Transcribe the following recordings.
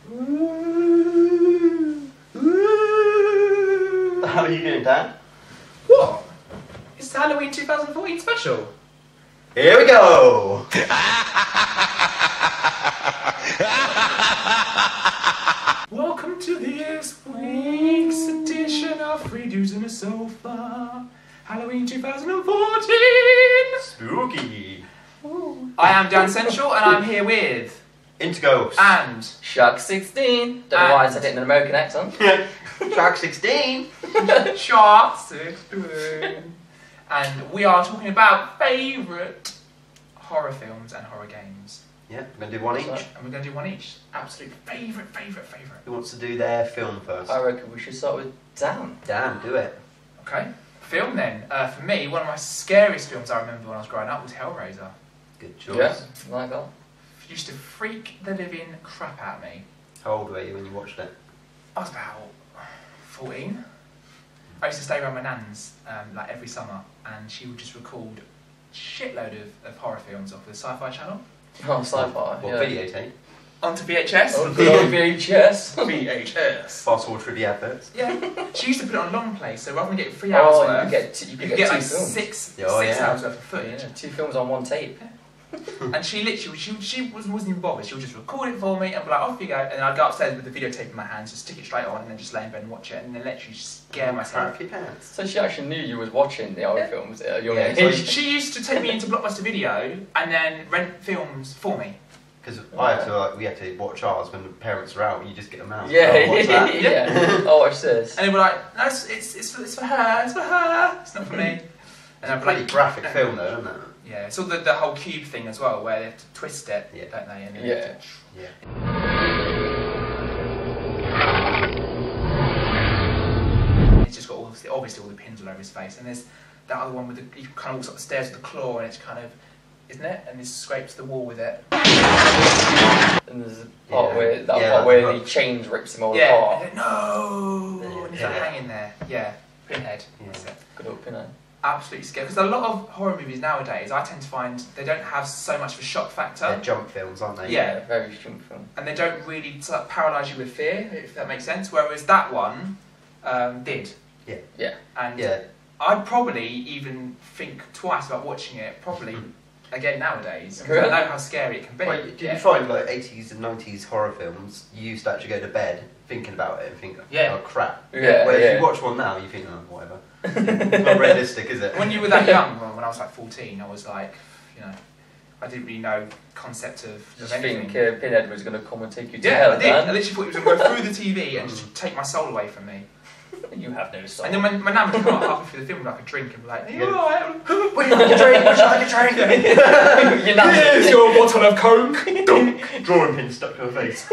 How are you doing, Dan? What? It's the Halloween 2014 special. Here we go! Welcome to this week's edition of Three Dudes in a Sofa. Halloween 2014. Spooky! I am Dan Central and I'm here with... Interghost. And... Shark 16. Don't know why I said it in an American accent. Shark 16. Shark 16. And we are talking about favourite horror films and horror games. Yeah, we're going to do one each. And we're going to do one each. Absolute favourite. Who wants to do their film first? I reckon we should start with Dan. Dan, do it. Okay. Film then. For me, one of my scariest films I remember when I was growing up was Hellraiser. Good choice. Yeah, like that. It used to freak the living crap out of me. How old were you when you watched it? I was about 14. I used to stay around my nan's like every summer, and she would just record a shitload of horror films off the Sci-Fi Channel. Oh, sci-fi. What yeah. videotape? Onto VHS. Oh, good old VHS. VHS. Fast forward through the adverts. Yeah. She used to put it on long play, so rather than getting 3 hours Oh, worth, you could get like two films. six Oh, yeah. hours worth of footage. Yeah, 2 films on 1 tape. And she literally, she wasn't even bothered. She would just record it for me and be like, off you go. And then I'd go upstairs with the videotape in my hands, just stick it straight on, and then just lay in bed and watch it, and then literally scare myself. Crap your pants. So she actually knew you was watching the horror films at a young Yeah, age. so She used to take me into Blockbuster Video and then rent films for me. Because we had to watch ours when the parents were out. You just get them out. Yeah, Oh, what's that? yeah. Oh, watch this. And they were like, no, it's for her, it's for her, it's not for me. And I'd be Pretty like, graphic film though, isn't it? yeah, it's all the whole cube thing as well, where they have to twist it, Yeah. don't they? And then Yeah. Yeah. it's just got obviously all the pins all over his face. And there's that other one with the, he kind of walks up the stairs with the claw, and it's kind of, isn't it? And he scrapes the wall with it. And there's a part where the chains rips him all apart. And then, no! And he's like Yeah. hanging there. Yeah, Pinhead. Yeah. That's it. Good old Pinhead. Absolutely scary. Because a lot of horror movies nowadays, I tend to find they don't have so much of a shock factor. They're jump films, aren't they? Yeah. Very strong film. And they don't really paralyse you with fear, if that makes sense. Whereas that one did. Yeah. Yeah. And Yeah. I'd probably even think twice about watching it, probably again nowadays. Because Really? I know how scary it can be. Well, did you find like 80s and 90s horror films, you used to actually go to bed thinking about it and think, Yeah. oh crap. Yeah, Whereas yeah. you watch one now, you think, oh, whatever. Not realistic, is it? When you were that young, when I was like 14, I was like, you know, I didn't really know concept of Just anything. think Pinhead was going to come and take you to Yeah, hell, I did. I Dan. literally thought he was going to go through the TV and just take my soul away from me. You have no soul. And then my nan would come up halfway through the film with like a drink and be like, "Are you alright?" Would you like a drink? Would you like a drink? Your nan's Here's your bottle of Coke. Dunk. Drawing pin stuck to her face.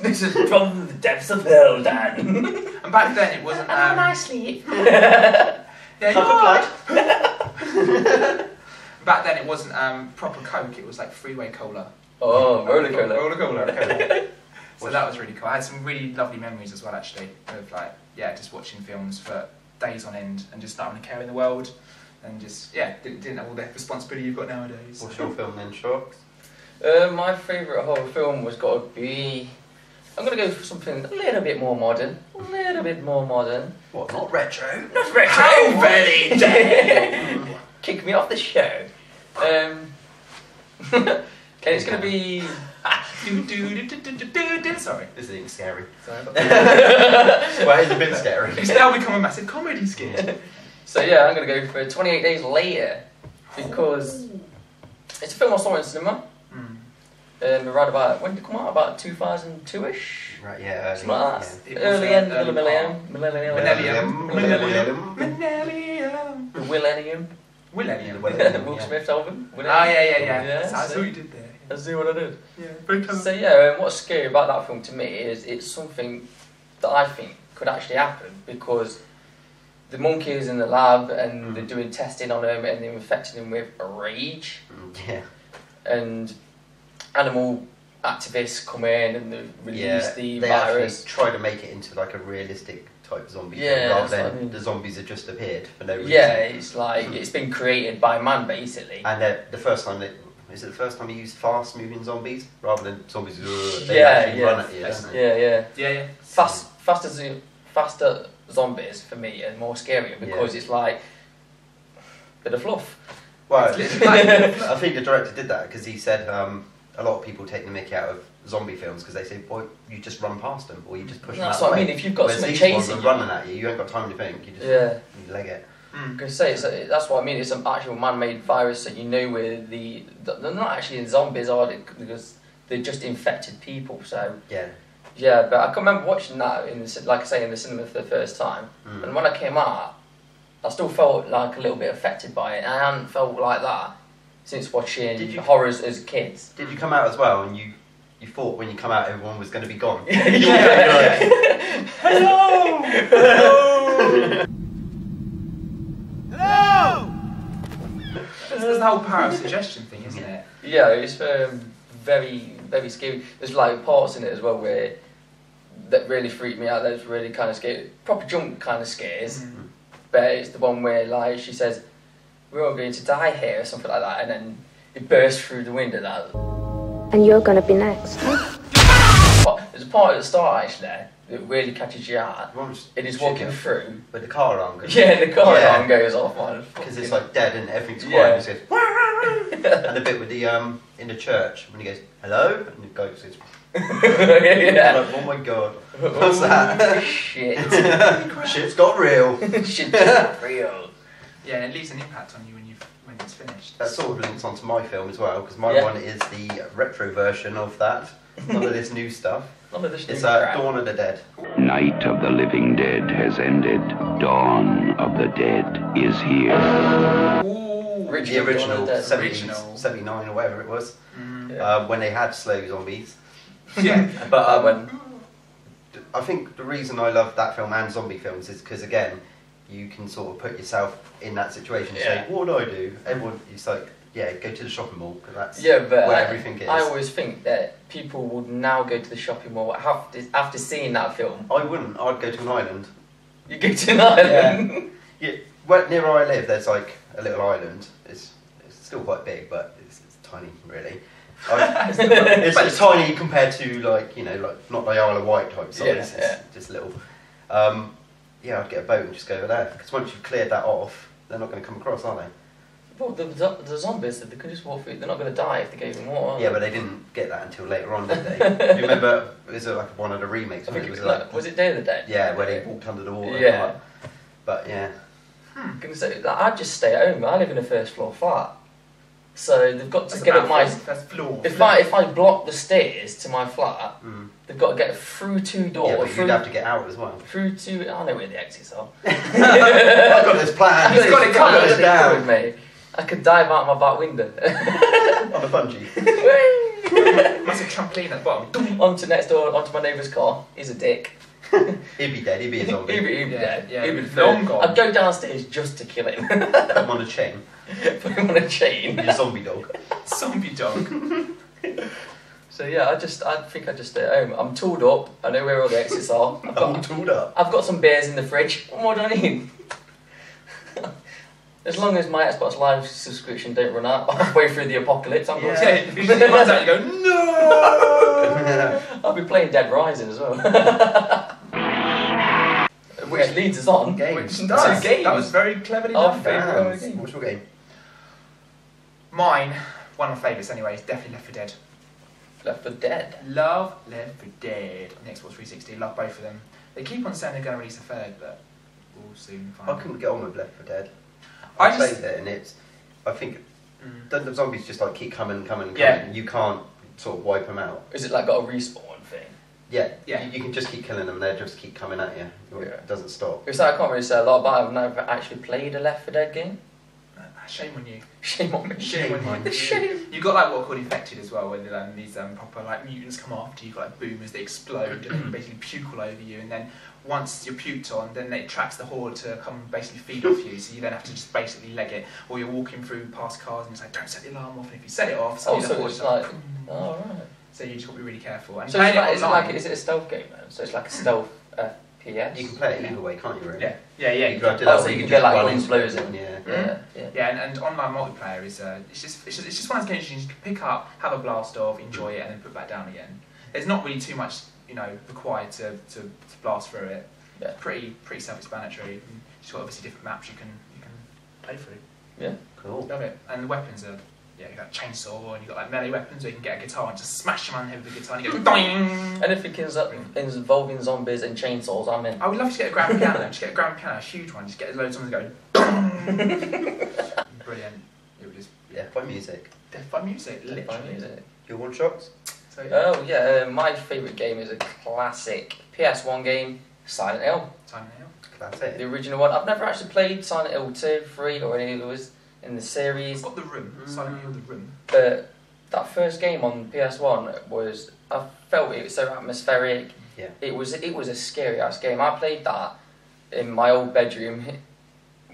This is from the depths of hell, Dan. And back then it wasn't. sleep. Yeah, Cup you're of right. Back then it wasn't proper Coke. It was like freeway cola. Oh, roller cola. Roller cola. Okay. So that was really cool. I had some really lovely memories as well, actually, of like, yeah, just watching films for days on end and just not having a care in the world, and just, yeah, didn't have all the responsibility you've got nowadays. What's your film then, Sharks? My favourite horror film was got to be... I'm going to go for something a little bit more modern. What, not retro? Not retro. How very dare! Kick me off the show. Okay, it's going to be... Sorry. This isn't scary. Sorry. Well, it's a bit scary. It's now become a massive comedy skit. So yeah, I'm going to go for 28 Days Later. Because it's a film I saw in cinema. Right about, when did it come out? About 2002-ish? Right, yeah. Something like that. It was, Early end of the early millennium. Millennium. Millennium. Millennium. Will Smith album. Oh, yeah. Yeah, That's see? what you did there. Let's see what I did. Yeah, very clever. So yeah, what's scary about that film to me is it's something that I think could actually happen because the monkeys in the lab and they're doing testing on them and they're infecting them with a rage. Yeah. And animal activists come in and they release the they virus. actually try to make it into like a realistic type zombie Yeah, film, rather that's what than I mean. the zombies have just appeared for no reason. Yeah, it's like it's been created by man basically. And the first time they is it the first time he used fast-moving zombies rather than zombies they Yeah, actually yeah. run at you, don't they? Yeah. Faster zombies for me are more scarier because it's like a bit of fluff. Well, It's literally like- I think the director did that because he said a lot of people take the mickey out of zombie films because they say, boy, you just run past them or you just push them That's out what the I way. mean. If you've got Whereas something these ones chasing are you, running at you, you ain't got time to think. You just you leg it. I'm gonna say that's what I mean. It's an actual man-made virus that you know where they're not actually zombies, are they? Because they're just infected people. So Yeah. but I can remember watching that in the, like I say, in the cinema for the first time, and when I came out, I still felt like a little bit affected by it. I hadn't felt like that since watching horrors as kids. Did you come out as well and you thought when you come out everyone was going to be gone? Hello! Hello! There's the whole power of suggestion thing, isn't it? Yeah, it's very, very scary. There's like parts in it as well where that really freaked me out. That's really kind of scary. Proper jump kind of scares. But it's the one where like she says, "We're all going to die here," or something like that, and then it bursts through the window. That. And you're gonna be next. There's a part at the start actually that really catches your art. It is walking Chicken. through. With the car alarm goes. Yeah, the car Yeah. alarm goes off. Because it's like dead and everything's Yeah. quiet. It just goes, and the bit with the in the church when he goes hello and the guy just goes. Yeah. Like, oh my god, what's that? Shit. Shit's got real. Shit just real. Yeah, and it leaves an impact on you when it's finished. That sort of links onto my film as well because my Yeah. one is the retro version of that. None of this new stuff. None of this It's new crap. Dawn of the Dead. Night of the living dead has ended. Dawn of the dead is here. Ooh, The original Dawn of the Dead. 70s, 79 or whatever it was. When they had slow zombies. Yeah. But when I think the reason I love that film and zombie films is because again, you can sort of put yourself in that situation and say, what would I do? Everyone, it's like, go to the shopping mall because that's but where everything is. I always think that people would now go to the shopping mall after seeing that film. I wouldn't. I'd go to an island. You go to an island. Yeah. Well, near where I live, there's like a little island. It's still quite big, but it's tiny, really. It's tiny compared to like not the Isle of Wight type size. It's just little. I'd get a boat and just go over there because once you've cleared that off, they're not going to come across, are they? Well, the zombies, they can just walk through. They're not going to die if they gave them water. Yeah, but they didn't get that until later on, did they? You remember? Was it like one of the remakes? I think was it Day of the Dead? Yeah, where they walked under the water. Yeah. But yeah. Gonna say, I'd just stay at home. I live in a first floor flat, so they've got to get up my. First floor. If I block the stairs to my flat, they've got to get through two doors. Yeah, but you'd have to get out as well. Through two. I know where the exits are. I've got this plan. He's got it covered. It's down Mate. I could dive out my back window. on a bungee. Massive trampoline at the bottom. onto my neighbour's car. He's a dick. He'd be dead. He'd be a zombie. He'd be dead. Yeah, He'd be long dead. gone. I'd go downstairs just to kill him. Put him on a chain. Put him on a chain. He's a zombie dog. Zombie dog. So yeah, I think I just stay at home. I'm tooled up. I know where all the exits are. All tooled up. I've got some beers in the fridge. What more do I need? As long as my Xbox Live subscription don't run out halfway through the apocalypse, I'm Yeah, not if you runs out, you go, no! I'll be playing Dead Rising as well. Which leads us on. Games. To Nice. games. That was very cleverly Oh, done. favourite Damn. game. What's your game? Mine, one of my favourites anyway, is definitely Left 4 Dead. Left 4 Dead. Love Left 4 Dead on the Xbox 360. Love both of them. They keep on saying they're going to release a third, but we'll soon find I couldn't get on with Left 4 Dead. I I just- played it and I think the zombies just like keep coming. Yeah. You can't sort of wipe them out. Is it like got a respawn thing? Yeah. Yeah. You can just keep killing them. They just keep coming at you. It doesn't stop. Because I can't really say a lot about it. I've never actually played a Left 4 Dead game. Shame on you. Shame on me. Shame on you. Shame. You've got like what are called infected as well, where these proper like mutants come after you. You've got like boomers that explode and then basically puke all over you, and then once you're puked on, then it tracks the horde to come basically feed off you. So you then have to just basically leg it, or you're walking through past cars and it's like don't set the alarm off, and if you set it off, Oh, suddenly the so horde's it's like. "Boom." Oh, right. So you just got to be really careful. And So playing is online- it a stealth game then? So it's like a stealth PS. You can play it either way, can't you? Really? Yeah. You Yeah. do Oh, that so where you can just get like run guns into it, blazing. Yeah. Yeah, and online multiplayer is it's just one of those games you can pick up, have a blast of, enjoy it, and then put back down again. There's not really too much required to blast through it. Yeah. Pretty self-explanatory. You've just got obviously different maps you can play through. Yeah. Cool. Love it. And the weapons are you've got chainsaw and you've got like melee weapons where you can get a guitar and just smash them on the head with the guitar and you go doing. Anything involving zombies and chainsaws, I'm in. I would love to get a grand piano. Just get a grand piano, a huge one. Just get loads of zombies going. Brilliant. It would just Death by music. Death by music, literally. By music. Your one shots? So yeah. Oh yeah, my favourite game is a classic PS1 game, Silent Hill. Silent Hill. Classic. The original one. I've never actually played Silent Hill 2, 3 or any of those in the series. I've got the room. Silent Hill, the room. But that first game on PS1 was, I felt it was so atmospheric. Yeah. It was a scary ass game. I played that in my old bedroom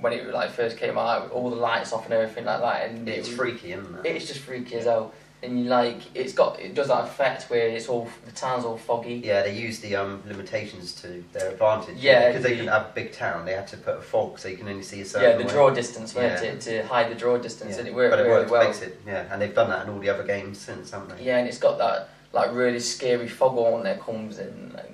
when it like first came out, with all the lights off and everything like that. And It's freaky, isn't it? It's just freaky as hell. And you like, it does that effect where the town's all foggy. Yeah, they use the limitations to their advantage. Yeah, because they can have a big town. They had to put a fog so you can only see a certain Yeah, the way. draw distance, weren't Yeah. it? To hide the draw distance, Yeah. and it worked But it really worked, well. makes it, yeah, and they've done that in all the other games since, haven't they? Yeah, and it's got that like really scary fog on that comes in. Like,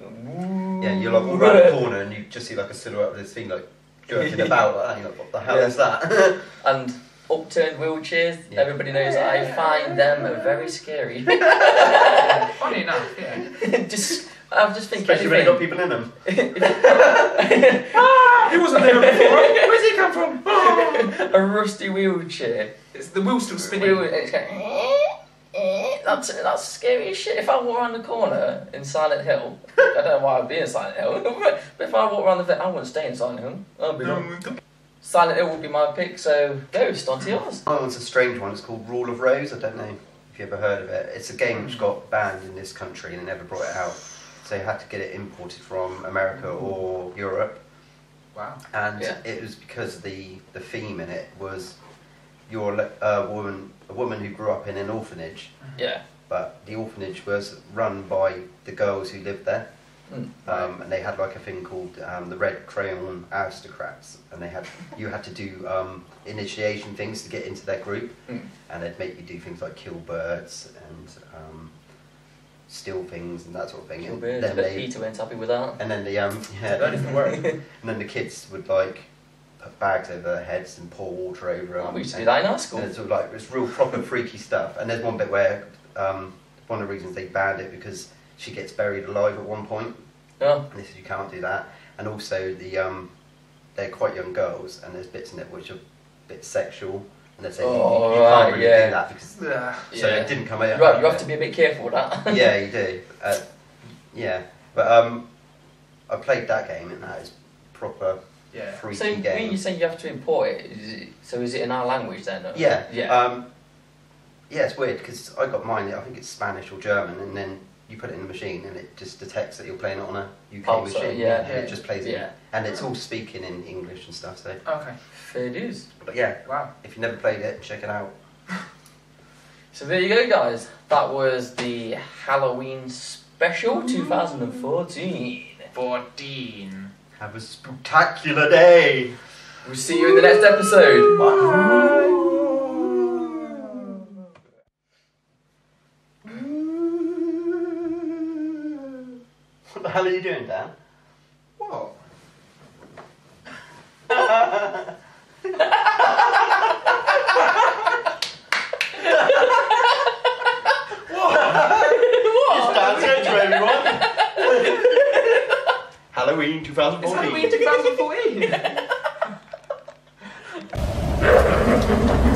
Yeah, you're like all around the corner and you just see like a silhouette of this thing like jerking about like that. And you're like, what the hell Yeah. is that? And upturned wheelchairs. Yeah. Everybody knows that I find them very scary. Yeah, funny enough, yeah. I'm just thinking. Especially when they got people in them. He wasn't there before. Where's he come from? A rusty wheelchair. It's the wheel's still spinning. It's going, that's scary as shit. If I walk around the corner in Silent Hill, I don't know why I'd be in Silent Hill, but if I walk around I wouldn't stay in Silent Hill. I'd be like, Silent Hill would be my pick, so Ghost, onto yours. Oh, it's a strange one. It's called Rule of Rose. I don't know if you ever heard of it. It's a game which got banned in this country and they never brought it out. So you had to get it imported from America or Europe. Wow. And Yeah. it was because the theme in it was you're a woman who grew up in an orphanage, Yeah. but the orphanage was run by the girls who lived there. Mm. And they had like a thing called the Red Crayon Aristocrats, and you had to do initiation things to get into their group, and they'd make you do things like kill birds and steal things and that sort of thing. Kill And birds, then but they, Peter went happy with that. and then the That doesn't work. and then the kids would like put bags over their heads and pour water over them. We used to do that in our school. And it's sort of like it's real proper freaky stuff. And there's one bit where one of the reasons they banned it because she gets buried alive at one point. Oh. And they said you can't do that. And also they're quite young girls, and there's bits in it which are a bit sexual. And they say you right, can't really yeah. do that because Ugh. so it didn't come out. Right, you have to be a bit careful with that. Yeah, you do. Yeah, but I played that game, and that is proper Yeah. freaky So when game. you say you have to import it, is it in our language then? Or? Yeah. Yeah. Yeah, it's weird because I got mine. I think it's Spanish or German, and then you put it in the machine, and it just detects that you're playing it on a UK Oh, so, machine. yeah. and it just plays it, Yeah. and it's all speaking in English and stuff. So, Okay. Fair dues. but yeah, Wow. if you never played it, check it out. So there you go, guys. That was the Halloween special 2014. 14. Have a spectacular day. We'll see you in the next episode. What the hell are you doing, Dan? What? It's Dan's intro, everyone. Halloween 2014. It's Halloween 2014.